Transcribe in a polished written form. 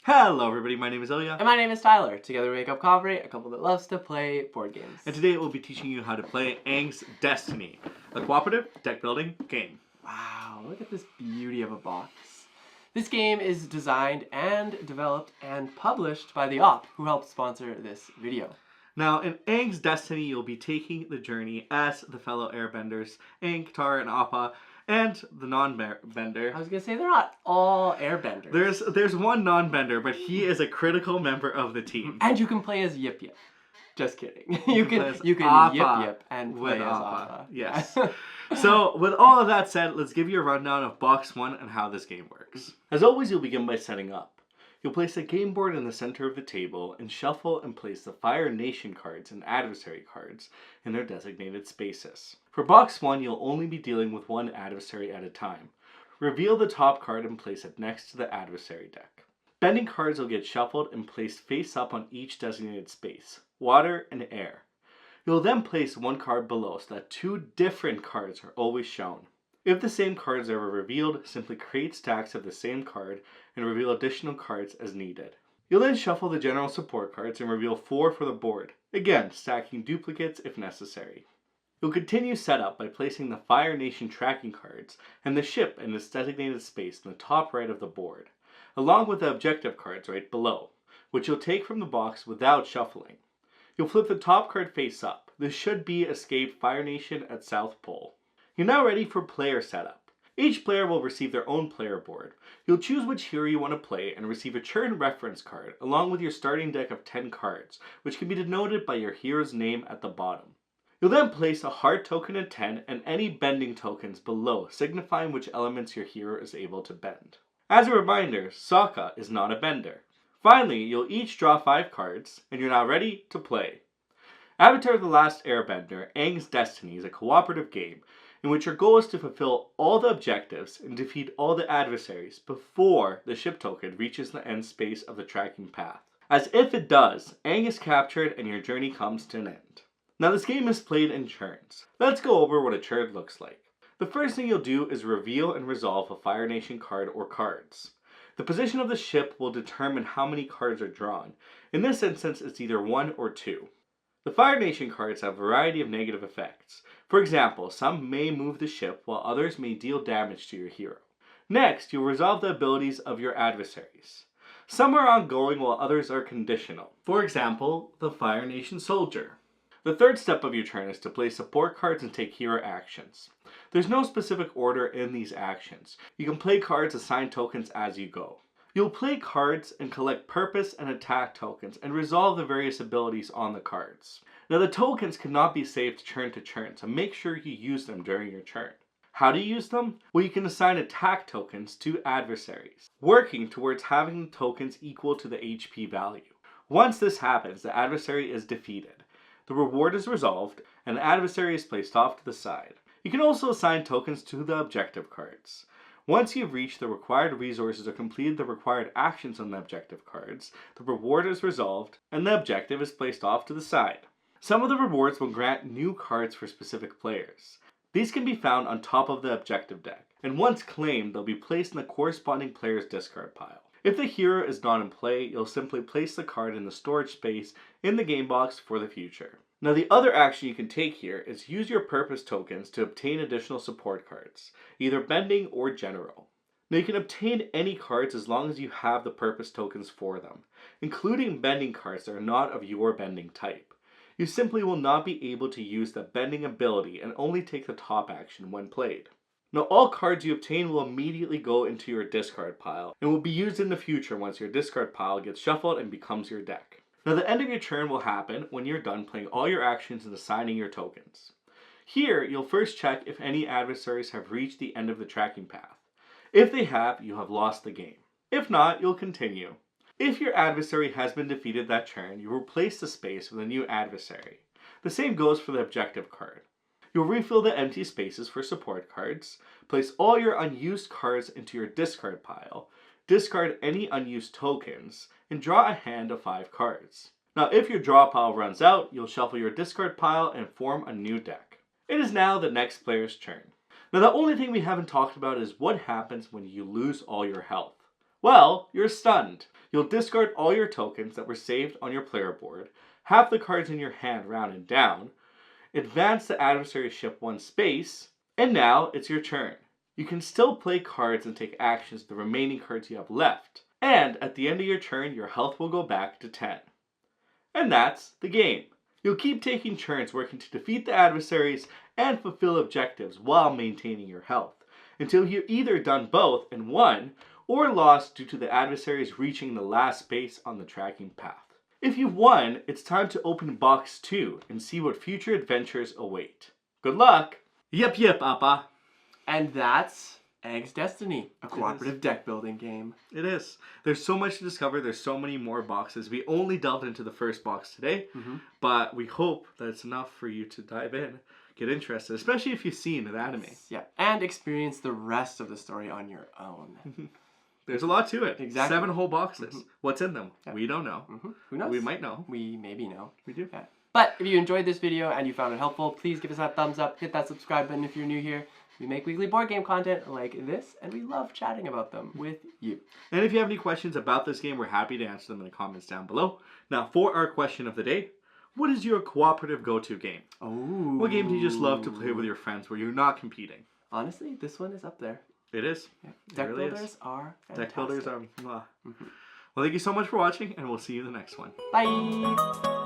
Hello everybody, my name is Ilya. And my name is Tyler. Together we make up Kovray, a couple that loves to play board games. And today we'll be teaching you how to play Aang's Destiny, a cooperative deck building game. Wow, look at this beauty of a box. This game is designed and developed and published by the OP, who helped sponsor this video. Now, in Aang's Destiny, you'll be taking the journey as the fellow airbenders, Aang, Katara, and Appa, and the non-bender. I was going to say they're not all airbenders. There's one non-bender, but he is a critical member of the team. And you can play as Yip Yip. Just kidding. You can Appa Yip Yip and play with as Appa. Appa. Yes. So, with all of that said, let's give you a rundown of Box 1 and how this game works. As always, you'll begin by setting up. You'll place a game board in the center of the table and shuffle and place the Fire Nation cards and Adversary cards in their designated spaces. For Box 1, you'll only be dealing with one adversary at a time. Reveal the top card and place it next to the adversary deck. Bending cards will get shuffled and placed face up on each designated space, water and air. You'll then place one card below so that two different cards are always shown. If the same cards are ever revealed, simply create stacks of the same card and reveal additional cards as needed. You'll then shuffle the general support cards and reveal 4 for the board, again stacking duplicates if necessary. You'll continue setup by placing the Fire Nation tracking cards and the ship in its designated space in the top right of the board, along with the objective cards right below, which you'll take from the box without shuffling. You'll flip the top card face up. This should be Escape Fire Nation at South Pole. You're now ready for player setup. Each player will receive their own player board. You'll choose which hero you want to play and receive a turn reference card along with your starting deck of 10 cards, which can be denoted by your hero's name at the bottom. You'll then place a heart token at 10 and any bending tokens below, signifying which elements your hero is able to bend. As a reminder, Sokka is not a bender. Finally, you'll each draw 5 cards, and you're now ready to play. Avatar: The Last Airbender, Aang's Destiny is a cooperative game in which your goal is to fulfill all the objectives and defeat all the adversaries before the ship token reaches the end space of the tracking path. As if it does, Aang is captured and your journey comes to an end. Now this game is played in turns. Let's go over what a turn looks like. The first thing you'll do is reveal and resolve a Fire Nation card or cards. The position of the ship will determine how many cards are drawn. In this instance, it's either 1 or 2. The Fire Nation cards have a variety of negative effects. For example, some may move the ship while others may deal damage to your hero. Next, you'll resolve the abilities of your adversaries. Some are ongoing while others are conditional. For example, the Fire Nation Soldier. The third step of your turn is to play support cards and take hero actions. There's no specific order in these actions. You can play cards, assign tokens as you go. You'll play cards and collect purpose and attack tokens and resolve the various abilities on the cards. Now the tokens cannot be saved turn to turn, so make sure you use them during your turn. How do you use them? Well, you can assign attack tokens to adversaries, working towards having the tokens equal to the HP value. Once this happens, the adversary is defeated. The reward is resolved, and the adversary is placed off to the side. You can also assign tokens to the objective cards. Once you've reached the required resources or completed the required actions on the objective cards, the reward is resolved, and the objective is placed off to the side. Some of the rewards will grant new cards for specific players. These can be found on top of the objective deck, and once claimed, they'll be placed in the corresponding player's discard pile. If the hero is not in play, you'll simply place the card in the storage space in the game box for the future. Now the other action you can take here is use your purpose tokens to obtain additional support cards, either bending or general. Now you can obtain any cards as long as you have the purpose tokens for them, including bending cards that are not of your bending type. You simply will not be able to use the bending ability and only take the top action when played. Now all cards you obtain will immediately go into your discard pile and will be used in the future once your discard pile gets shuffled and becomes your deck. Now the end of your turn will happen when you're done playing all your actions and assigning your tokens. Here, you'll first check if any adversaries have reached the end of the tracking path. If they have, you have lost the game. If not, you'll continue. If your adversary has been defeated that turn, you replace the space with a new adversary. The same goes for the objective card. You'll refill the empty spaces for support cards, place all your unused cards into your discard pile, discard any unused tokens, and draw a hand of 5 cards. Now if your draw pile runs out, you'll shuffle your discard pile and form a new deck. It is now the next player's turn. Now the only thing we haven't talked about is what happens when you lose all your health. Well, you're stunned. You'll discard all your tokens that were saved on your player board, half the cards in your hand rounded down, advance the adversary ship 1 space, and now it's your turn. You can still play cards and take actions with the remaining cards you have left, and at the end of your turn, your health will go back to 10. And that's the game. You'll keep taking turns working to defeat the adversaries and fulfill objectives while maintaining your health, until you've either done both and won, or lost due to the adversaries reaching the last space on the tracking path. If you've won, it's time to open box 2 and see what future adventures await. Good luck! Yep, Appa. And that's Aang's Destiny, a cooperative deck building game. It is. There's so much to discover. There's so many more boxes. We only delved into the first box today, but we hope that it's enough for you to dive in, get interested, especially if you've seen the anime. Yeah, and experience the rest of the story on your own. There's a lot to it. Exactly. 7 whole boxes. What's in them? Yeah. We don't know. Who knows? We might know. We maybe know. We do. Yeah. But if you enjoyed this video and you found it helpful, please give us that thumbs up, hit that subscribe button if you're new here. We make weekly board game content like this, and we love chatting about them with you. And if you have any questions about this game, we're happy to answer them in the comments down below. Now, for our question of the day, what is your cooperative go-to game? Oh. What game do you just love to play with your friends where you're not competing? Honestly, this one is up there. It is. Yeah. It Deck really builders is. are fantastic. Deck builders are... Well, thank you so much for watching, and we'll see you in the next one. Bye!